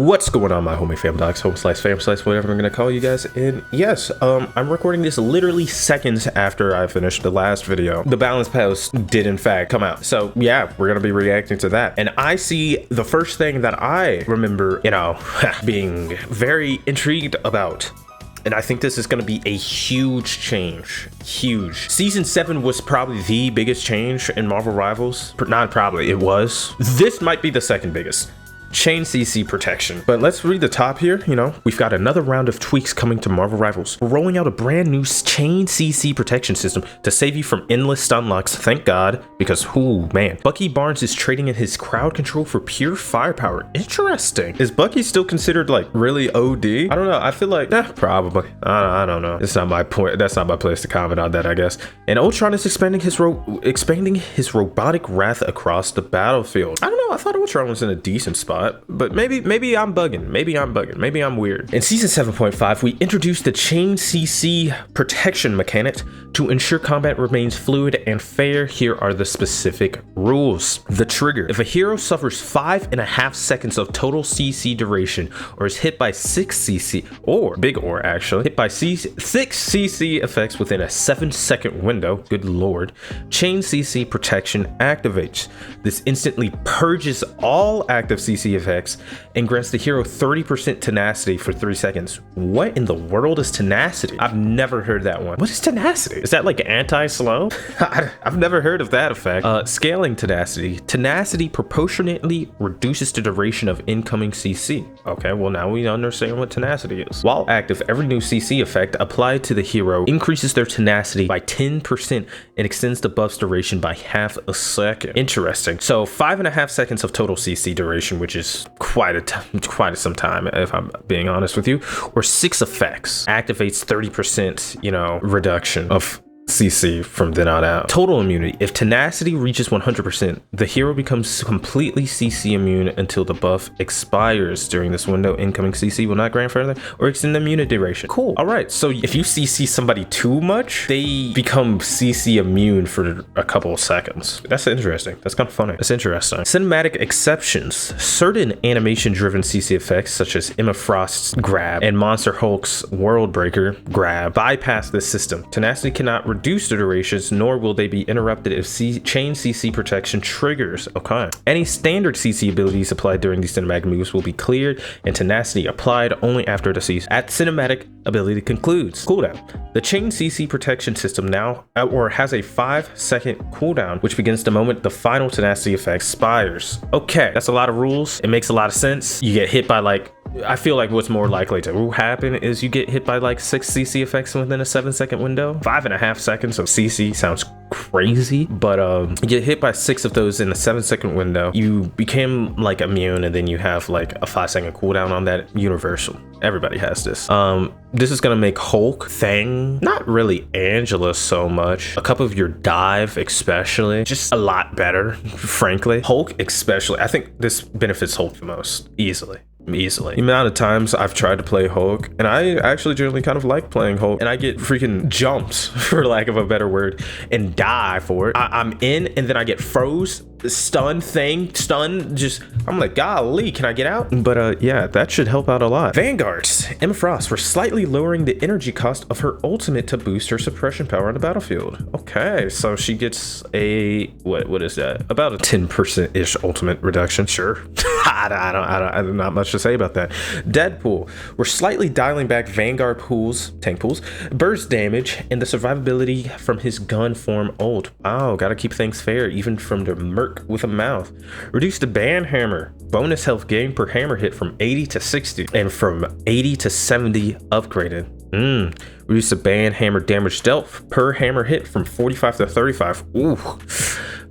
What's going on, my homie fam dogs, home slice, fam slice, whatever I'm gonna call you guys. And yes, I'm recording this literally seconds after I finished the last video. The balance post did in fact come out. So yeah, we're gonna be reacting to that. And I see the first thing that I remember, you know, being very intrigued about. And I think this is going to be a huge change. Huge. Season 7 was probably the biggest change in Marvel Rivals. Not probably, it was. This might be the second biggest. Chain CC protection. But let's read the top here. You know, we've got another round of tweaks coming to Marvel Rivals. We're rolling out a brand new chain CC protection system to save you from endless stun locks. Thank God, because ooh man, Bucky Barnes is trading in his crowd control for pure firepower. Interesting. Is Bucky still considered like really OD? I don't know. I feel like probably. I don't know. It's not my point. That's not my place to comment on that, I guess. And Ultron is expanding his robotic wrath across the battlefield. I don't know. I thought Ultron was in a decent spot. But maybe I'm bugging. Maybe I'm weird. In season 7.5, we introduced the chain CC protection mechanic to ensure combat remains fluid and fair. Here are the specific rules. The trigger: if a hero suffers 5.5 seconds of total CC duration, or is hit by 6 CC, or big or actually hit by 6 CC effects within a 7-second window, good lord, chain CC protection activates. This instantly purges all active CC effects and grants the hero 30% tenacity for 3 seconds. What in the world is tenacity? I've never heard that one. What is tenacity? Is that like anti-slow? I've never heard of that effect. Scaling tenacity. Tenacity proportionately reduces the duration of incoming CC. Okay, well now we understand what tenacity is. While active, every new CC effect applied to the hero increases their tenacity by 10% and extends the buff's duration by half a second. Interesting. So 5.5 seconds of total CC duration, which is quite some time if I'm being honest with you, or 6 effects activates 30%, you know, reduction of CC from then on out. Total immunity: if tenacity reaches 100%, the hero becomes completely CC immune until the buff expires. During this window, incoming CC will not grant further or extend the immunity duration. Cool. All right, so if you CC somebody too much, they become CC immune for a couple of seconds. That's interesting. That's kind of funny. That's interesting. Cinematic exceptions: certain animation driven CC effects such as Emma Frost's grab and Monster Hulk's World Breaker grab bypass this system. Tenacity cannot reduce the durations, nor will they be interrupted if chain CC protection triggers. Okay. Any standard CC abilities applied during these cinematic moves will be cleared, and tenacity applied only after the cinematic ability concludes. Cooldown: the chain CC protection system now has a 5-second cooldown, which begins the moment the final tenacity effect expires. Okay, that's a lot of rules. It makes a lot of sense. You get hit by like, I feel like what's more likely to happen is you get hit by like 6 CC effects within a 7-second window. 5.5 seconds of CC sounds crazy, but you get hit by 6 of those in a 7-second window. You became like immune, and then you have like a 5-second cooldown on that. Universal. Everybody has this. This is gonna make Hulk, Thing, not really Angela so much, a couple of your dive especially, just a lot better, frankly. Hulk especially, I think this benefits Hulk the most, easily. The amount of times I've tried to play Hulk, and I actually generally kind of like playing Hulk, and I get freaking jumps, for lack of a better word, and die for it. I'm in, and then I get froze, stun, just, I'm like, golly, can I get out? But yeah, that should help out a lot. Vanguards: Emma Frost, we're slightly lowering the energy cost of her ultimate to boost her suppression power on the battlefield. Okay, so she gets a, what is that? About a 10%-ish ultimate reduction, sure. I don't not much to say about that. Deadpool, we're slightly dialing back Vanguard tank pools, burst damage, and the survivability from his gun form ult. Wow, gotta keep things fair, even from the merc with a mouth. Reduce the band hammer, bonus health gain per hammer hit from 80 to 60, and from 80 to 70 upgraded. Reduce the band hammer damage dealt per hammer hit from 45 to 35. Ooh.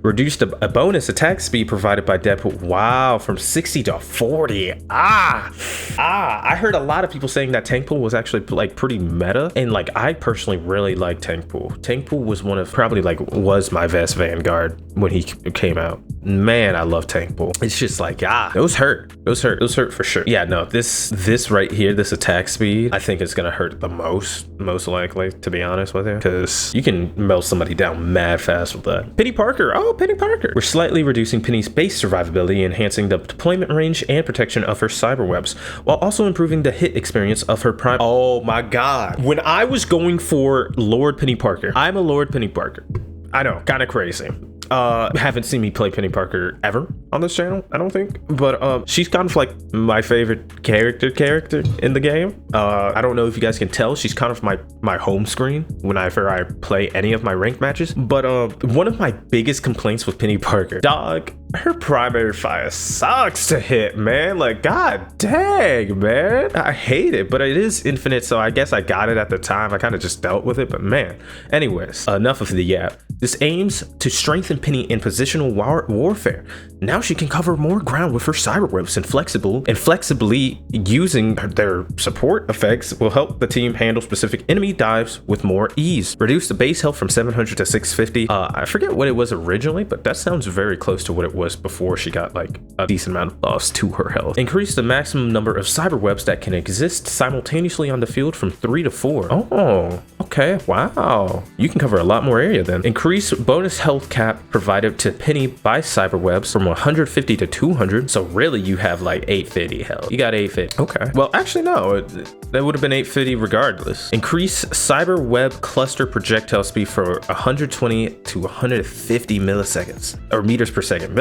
Reduced a bonus attack speed provided by Deadpool. Wow, from 60 to 40. I heard a lot of people saying that tank pool was actually like pretty meta, and like I personally really like tank pool. Tank pool was was my best Vanguard when he came out. Man, I love tank pool. It's just like those hurt for sure. Yeah, no, this right here, this attack speed, I think it's gonna hurt the most likely, to be honest with you, because you can melt somebody down mad fast with that. Peni Parker, Oh, Penny Parker. We're slightly reducing Penny's base survivability, enhancing the deployment range and protection of her cyber webs, while also improving the hit experience of her prime. Oh my god. When I was going for Lord Penny Parker, I'm a Lord Penny Parker. I know, kind of crazy. Haven't seen me play Penny Parker ever on this channel, I don't think, but she's kind of like my favorite character in the game. I don't know if you guys can tell, she's kind of my home screen whenever I play any of my ranked matches. But one of my biggest complaints with Penny Parker, dog, her primary fire sucks to hit, man. Like, god dang, man, I hate it. But it is infinite, so I guess I got it at the time. I kind of just dealt with it, but man. Anyways, enough of the yap. This aims to strengthen Penny in positional warfare. Now she can cover more ground with her cyber webs, and flexibly using their support effects will help the team handle specific enemy dives with more ease. Reduce the base health from 700 to 650. I forget what it was originally, but that sounds very close to what it was before she got like a decent amount of buffs to her health. Increase the maximum number of cyber webs that can exist simultaneously on the field from 3 to 4. Oh, okay, wow. You can cover a lot more area then. Increase bonus health cap provided to Penny by cyber webs from 150 to 200. So really you have like 850 health. You got 850. Okay. Well, actually no, that would have been 850 regardless. Increase cyber web cluster projectile speed for 120 to 150 milliseconds or meters per second.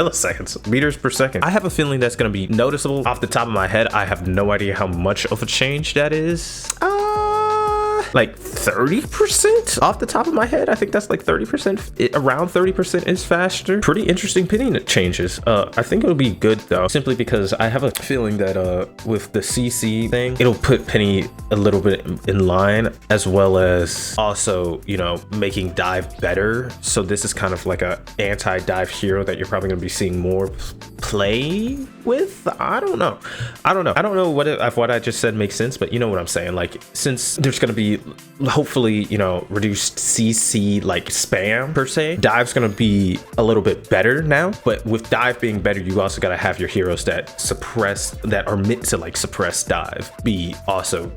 Meters per second. I have a feeling that's going to be noticeable. Off the top of my head, I have no idea how much of a change that is. Like 30% off the top of my head. I think that's like 30%. Around 30% is faster. Pretty interesting Penny changes. I think it'll be good though, simply because I have a feeling that with the CC thing, it'll put Penny a little bit in line, as well as also, you know, making dive better. So this is kind of like a anti-dive hero that you're probably gonna be seeing more play with. I don't know if what I just said makes sense, but you know what I'm saying. Like, since there's gonna be hopefully, you know, reduced CC like spam per se, dive's gonna be a little bit better now. But with dive being better, you also gotta have your heroes that are meant to like suppress dive be also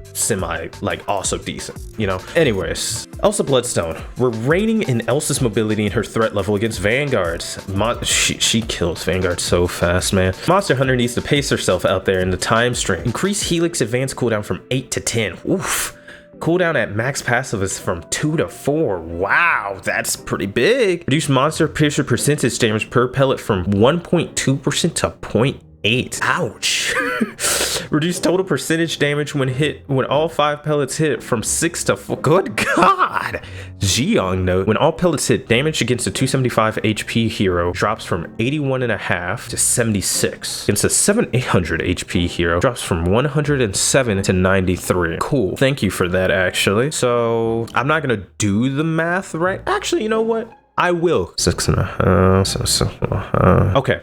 also decent, you know. Anyways, Elsa Bloodstone. We're reigning in Elsa's mobility and her threat level against vanguards. She kills vanguards so fast, man. Monster Hunter needs to pace herself out there in the time stream. Increase Helix advanced cooldown from 8 to 10. Oof. Cooldown at max passive is from 2 to 4. Wow, that's pretty big. Reduce monster piercer percentage damage per pellet from 1.2% to 0.8. Ouch. Reduce total percentage damage when all 5 pellets hit from 6 to 4. Good God. Jiang note. When all pellets hit, damage against a 275 HP hero drops from 81.5 to 76. Against a 800 HP hero drops from 107 to 93. Cool. Thank you for that, actually. So I'm not gonna do the math right. Actually, you know what? I will. 6.5. Okay.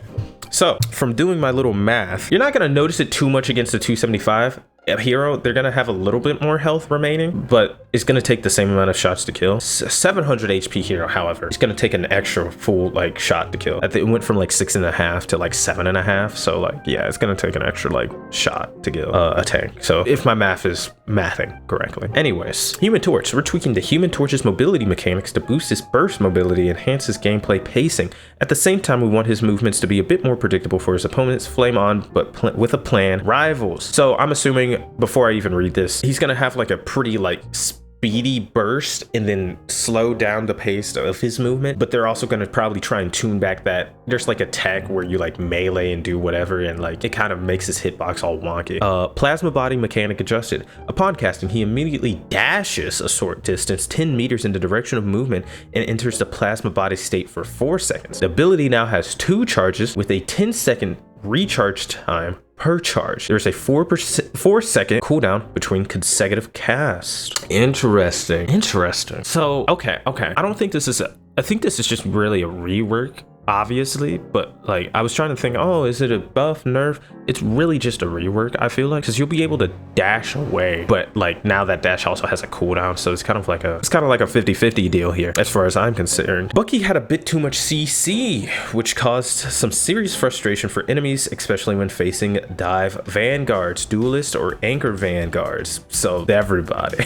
So from doing my little math, you're not going to notice it too much against the 275 hero. They're going to have a little bit more health remaining, but it's going to take the same amount of shots to kill. 700 HP hero, however, it's going to take an extra full like shot to kill. I think it went from like 6.5 to like 7.5. So like, yeah, it's going to take an extra like shot to kill a tank. So if my math is mathing correctly. Anyways, Human Torch. We're tweaking the Human Torch's mobility mechanics to boost his burst mobility, enhance his gameplay pacing. At the same time, we want his movements to be a bit more predictable for his opponents. Flame on, but with a plan. Rivals. So I'm assuming, before I even read this, he's gonna have like a pretty like speedy burst and then slow down the pace of his movement, but they're also gonna probably try and tune back that there's like a tech where you like melee and do whatever, and like it kind of makes his hitbox all wonky. Plasma body mechanic adjusted. Upon casting, he immediately dashes a short distance 10 meters in the direction of movement and enters the plasma body state for 4 seconds. The ability now has 2 charges with a 10-second recharge time per charge. There's a 4-second cooldown between consecutive casts. Interesting. So okay, I don't think this is I think this is just really a rework, obviously, but like I was trying to think, oh, is it a buff, nerf? It's really just a rework, I feel like, because you'll be able to dash away, but like now that dash also has a cooldown, so it's kind of like a 50-50 deal here as far as I'm concerned. Bucky had a bit too much CC, which caused some serious frustration for enemies, especially when facing dive vanguards, duelist, or anchor vanguards. So everybody.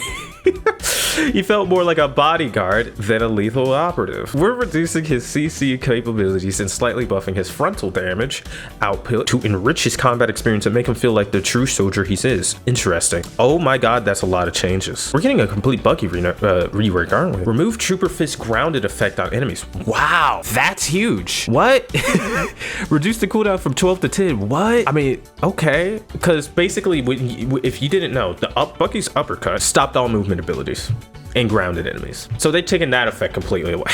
He felt more like a bodyguard than a lethal operative. We're reducing his CC capabilities and slightly buffing his frontal damage output to enrich his combat experience and make him feel like the true soldier he is. Interesting. Oh my god, that's a lot of changes. We're getting a complete Bucky rework, aren't we? Remove Trooper Fist grounded effect on enemies. Wow, that's huge. What? Reduce the cooldown from 12 to 10. What? I mean, okay. Because basically, if you didn't know, Bucky's uppercut stopped all movement abilities and grounded enemies. So they've taken that effect completely away.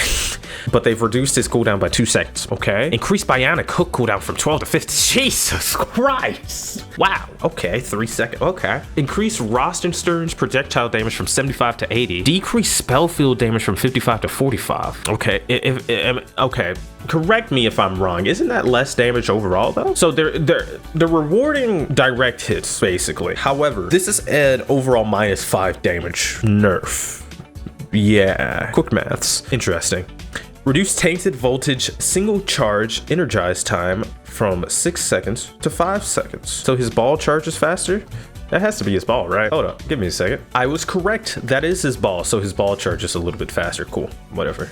But they've reduced his cooldown by 2 seconds, okay? Increased bionic hook cooldown from 12 to 50. Jesus Christ. Wow. Okay, 3 seconds. Okay. Increase Rostenstern's projectile damage from 75 to 80. Decrease spell field damage from 55 to 45. Okay, okay. Correct me if I'm wrong. Isn't that less damage overall though? So they're rewarding direct hits basically. However, this is an overall -5 damage nerf. Yeah, quick maths. Interesting. Reduce tainted voltage single charge energize time from 6 seconds to 5 seconds. So his ball charges faster? That has to be his ball, right? Hold up, give me a second. I was correct. That is his ball. So his ball charges a little bit faster. Cool, whatever.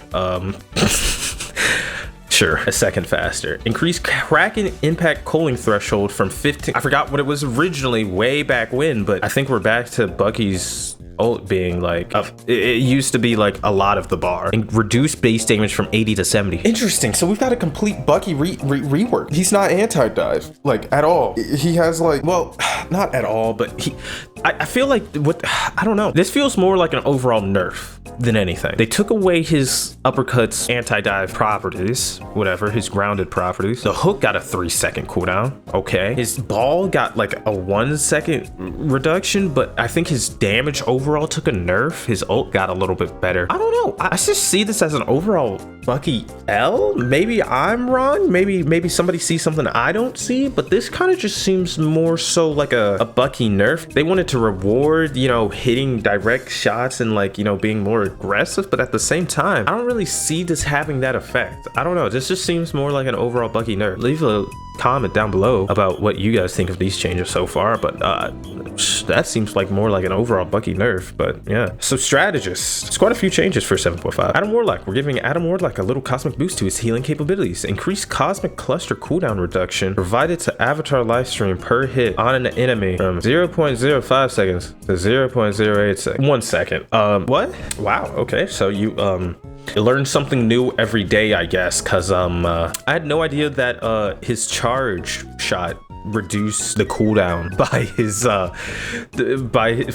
Sure, a second faster. Increase Kraken impact cooling threshold from 15. I forgot what it was originally way back when, but I think we're back to Bucky's ult being like, it used to be like a lot of the bar. And reduce base damage from 80 to 70. Interesting, so we've got a complete Bucky rework. He's not anti-dive, like at all. He has like, well, not at all, but I feel like I don't know. This feels more like an overall nerf than anything. They took away his uppercuts anti-dive properties, whatever, his grounded properties. The hook got a 3-second cooldown, okay. His ball got like a 1-second reduction, but I think his damage overall took a nerf. His ult got a little bit better. I don't know. I just see this as an overall Bucky L. Maybe I'm wrong. Maybe somebody sees something I don't see, but this kind of just seems more so like a Bucky nerf. They wanted to reward, you know, hitting direct shots and like, you know, being more aggressive, but at the same time, I don't really see this having that effect. I don't know. This just seems more like an overall Bucky nerf. Leave a comment down below about what you guys think of these changes so far, but that seems like more like an overall Bucky nerf. But yeah, so strategists, it's quite a few changes for 7.5. Adam Warlock, we're giving Adam Warlock a little cosmic boost to his healing capabilities. Increased cosmic cluster cooldown reduction provided to avatar lifestream per hit on an enemy from 0.05 seconds to 0.08 seconds. 1 second. What? Wow, okay, so you learn something new every day, I guess, because I had no idea that his charge shot reduce the cooldown by his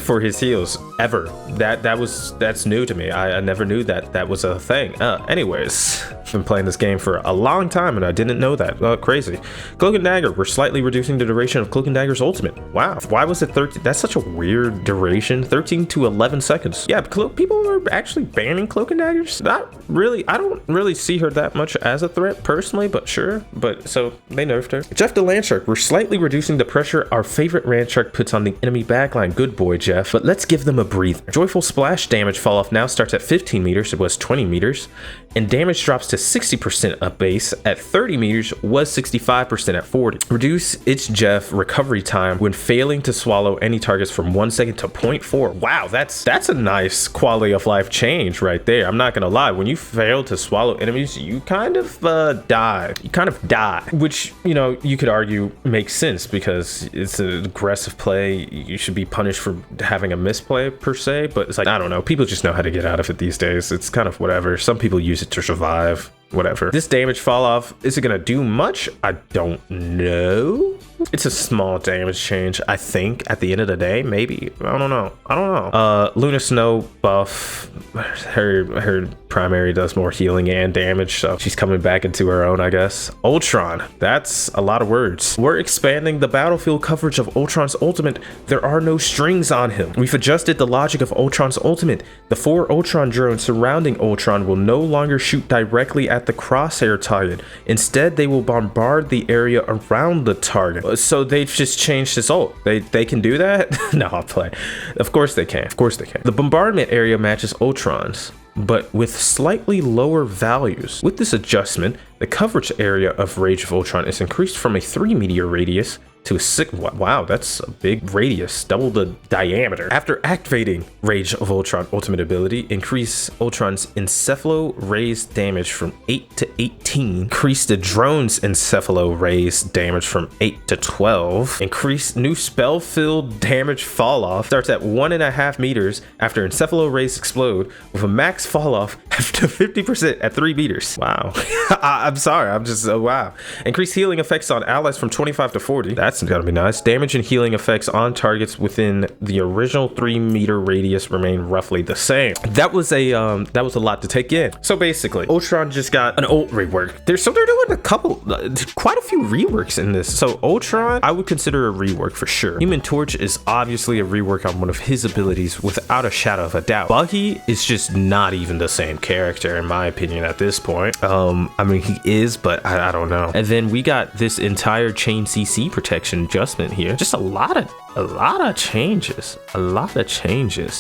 for his heals ever. That's new to me. I never knew that was a thing. Anyways, I've been playing this game for a long time and I didn't know that. Crazy. Cloak and Dagger, we're slightly reducing the duration of Cloak and Dagger's ultimate. Wow, why was it 13? That's such a weird duration. 13 to 11 seconds. Yeah, people are actually banning Cloak and Daggers. Not really. I don't really see her that much as a threat personally, but sure. But so they nerfed her. Jeff the Landshark, we're slightly reducing the pressure our favorite Landshark puts on the enemy backline. Good boy, Jeff. But let's give them a breather. Joyful Splash damage fall off now starts at 15 meters. It was 20 meters. And damage drops to 60% up base at 30 meters, was 65% at 40. Reduce its Jeff recovery time when failing to swallow any targets from 1 second to 0.4. Wow, that's a nice quality of life change right there. I'm not gonna lie, when you fail to swallow enemies, you kind of die. You kind of die, which, you know, you could argue makes sense because it's an aggressive play. You should be punished for having a misplay per se, but it's like, I don't know, people just know how to get out of it these days. It's kind of whatever. Some people use it to survive, whatever. This damage fall off, is it gonna do much? I don't know. It's a small damage change, I think, at the end of the day, maybe. I don't know. Luna Snow buff, her primary does more healing and damage, so she's coming back into her own, I guess. Ultron, that's a lot of words. We're expanding the battlefield coverage of Ultron's ultimate. There are no strings on him. We've adjusted the logic of Ultron's ultimate. The 4 Ultron drones surrounding Ultron will no longer shoot directly at the crosshair target. Instead, they will bombard the area around the target. So they've just changed his ult. They can do that? No, I'll play. Of course they can. Of course they can. The bombardment area matches Ultron's, but with slightly lower values. With this adjustment, the coverage area of Rage of Ultron is increased from a 3 meter radius to a 6. Wow, that's a big radius, double the diameter. After activating Rage of Ultron ultimate ability, increase Ultron's encephalo raise damage from 8 to 18. Increase the drone's encephalo raise damage from 8 to 12. Increase new spell filled damage fall off. Starts at 1.5 meters after encephalo rays explode, with a max fall off after 50% at 3 meters. Wow. I'm sorry. I'm just, wow. Increase healing effects on allies from 25 to 40. That's gonna be nice. Damage and healing effects on targets within the original 3-meter radius remain roughly the same. That was a lot to take in. So basically, Ultron just got an ult rework. They're doing quite a few reworks in this. So Ultron, I would consider a rework for sure. Human Torch is obviously a rework on one of his abilities without a shadow of a doubt. Bucky is just not even the same character in my opinion at this point. I mean, he is, but I don't know. And then we got this entire chain CC protection adjustment here. Just a lot of changes.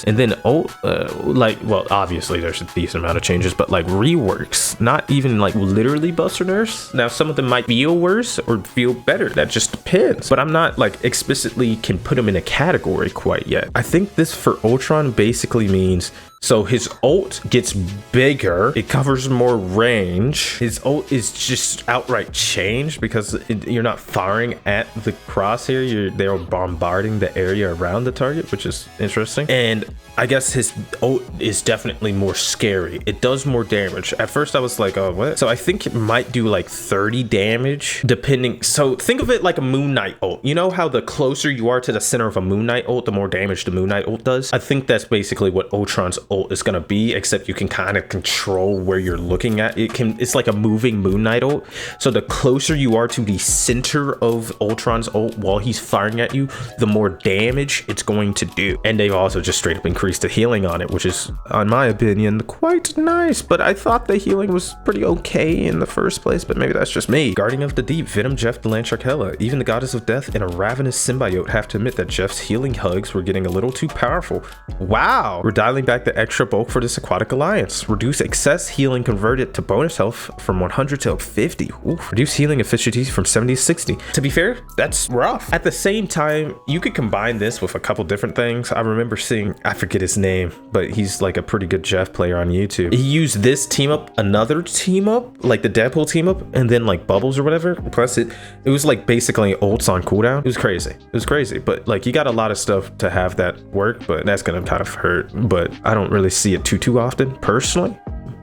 And then well, obviously there's a decent amount of changes, but like reworks, not even like literally buffs or nerfs. Now some of them might feel worse or feel better, that just depends, but I'm not like explicitly can put them in a category quite yet. I think this for Ultron basically means, so his ult gets bigger, it covers more range. His ult is just outright changed because you're not firing at the crosshair, they're bombarding the area around the target, which is interesting. And I guess his ult is definitely more scary. It does more damage. At first I was like, oh, what? So I think it might do like 30 damage depending. So think of it like a Moon Knight ult. You know how the closer you are to the center of a Moon Knight ult, the more damage the Moon Knight ult does? I think that's basically what Ultron's ult is gonna be, except you can kind of control where you're looking at. It's like a moving Moon Knight ult. So the closer you are to the center of Ultron's ult while he's firing at you, the more damage it's going to do. And they've also just straight up increased the healing on it, which is, in my opinion, quite nice. But I thought the healing was pretty okay in the first place, but maybe that's just me. Guardian of the Deep, Venom Jeff the Landsharkella. Even the Goddess of Death and a Ravenous Symbiote have to admit that Jeff's healing hugs were getting a little too powerful. Wow. We're dialing back the extra bulk for this aquatic alliance. Reduce excess healing converted to bonus health from 100 to 50. Oof. Reduce healing efficiency from 70 to 60. To be fair, that's rough. At the same time, you could combine this with a couple different things. I remember seeing, I forget his name, but he's like a pretty good Jeff player on YouTube. He used this team up, another team up, like the Deadpool team up, and then like bubbles or whatever. Plus it was like basically ults on cooldown. It was crazy. But like you got a lot of stuff to have that work, but that's gonna kind of hurt. But I don't really see it too often personally.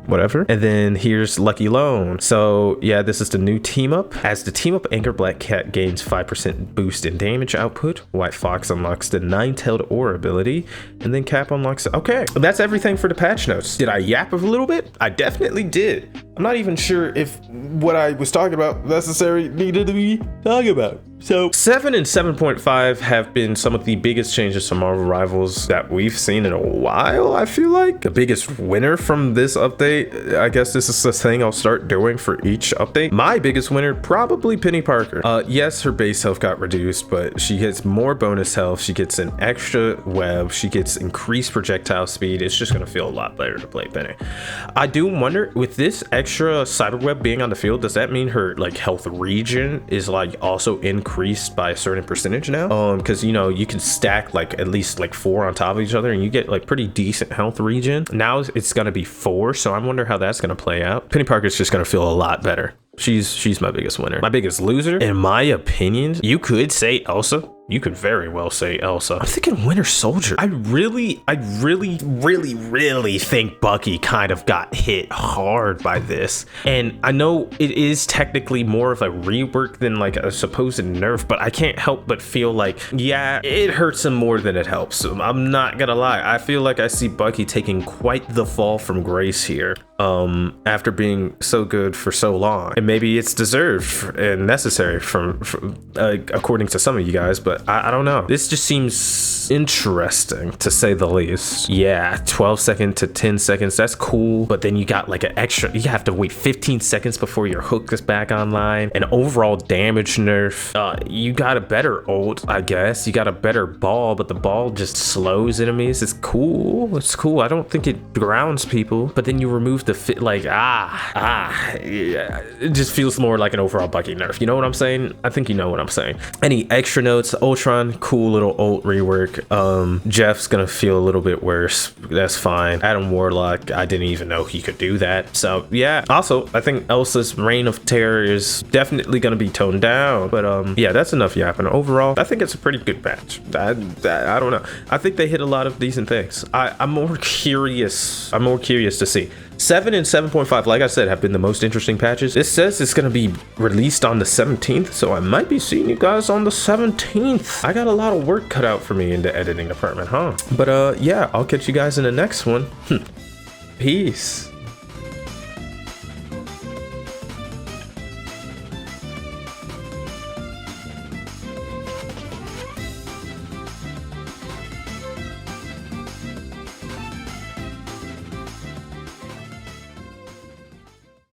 Whatever. And then here's Lucky Lone. So yeah, this is the new team up. As the team up anchor, Black Cat gains 5% boost in damage output. White Fox unlocks the 9-tailed ore ability, and then Cap unlocks. Okay, that's everything for the patch notes. Did I yap a little bit? I definitely did. I'm not even sure if what I was talking about necessarily needed to be talking about. So 7 and 7.5 have been some of the biggest changes to Marvel Rivals that we've seen in a while. I feel like the biggest winner from this update, I guess this is the thing I'll start doing for each update. My biggest winner, probably Peni Parker. Yes, her base health got reduced, but she gets more bonus health. She gets an extra web. She gets increased projectile speed. It's just gonna feel a lot better to play Peni. I do wonder, with this extra cyber web being on the field, does that mean her like health regen is like also increased by a certain percentage now? Because you know, you can stack like at least like 4 on top of each other and you get like pretty decent health regen. Now it's gonna be 4, so I wonder how that's gonna play out. Peni Parker's just gonna feel a lot better. She's my biggest winner. My biggest loser, in my opinion, you could say Elsa. You could very well say Elsa. I'm thinking Winter Soldier. I really think Bucky kind of got hit hard by this. And I know it is technically more of a rework than like a supposed nerf, but I can't help but feel like, yeah, it hurts him more than it helps him. I'm not gonna lie. I feel like I see Bucky taking quite the fall from grace here. After being so good for so long, and maybe it's deserved and necessary from according to some of you guys, but I don't know. This just seems is interesting to say the least. Yeah, 12 seconds to 10 seconds, that's cool. But then you got like an extra, you have to wait 15 seconds before your hook is back online. An overall damage nerf. You got a better ult, I guess. You got a better ball, but the ball just slows enemies. It's cool. It's cool. I don't think it grounds people. But then you remove the fit, like, yeah. It just feels more like an overall Bucky nerf. You know what I'm saying? I think you know what I'm saying. Any extra notes? Ultron, cool little ult rework. Jeff's gonna feel a little bit worse. That's fine. Adam Warlock, I didn't even know he could do that. So yeah. Also, I think Elsa's Reign of Terror is definitely gonna be toned down. But yeah, that's enough yapping. Overall, I think it's a pretty good patch. I don't know. I think they hit a lot of decent things. I'm more curious. I'm more curious to see. 7 and 7.5, like I said, have been the most interesting patches. It says it's gonna be released on the 17th, so I might be seeing you guys on the 17th. I got a lot of work cut out for me in the editing department, huh? But yeah, I'll catch you guys in the next one. Peace.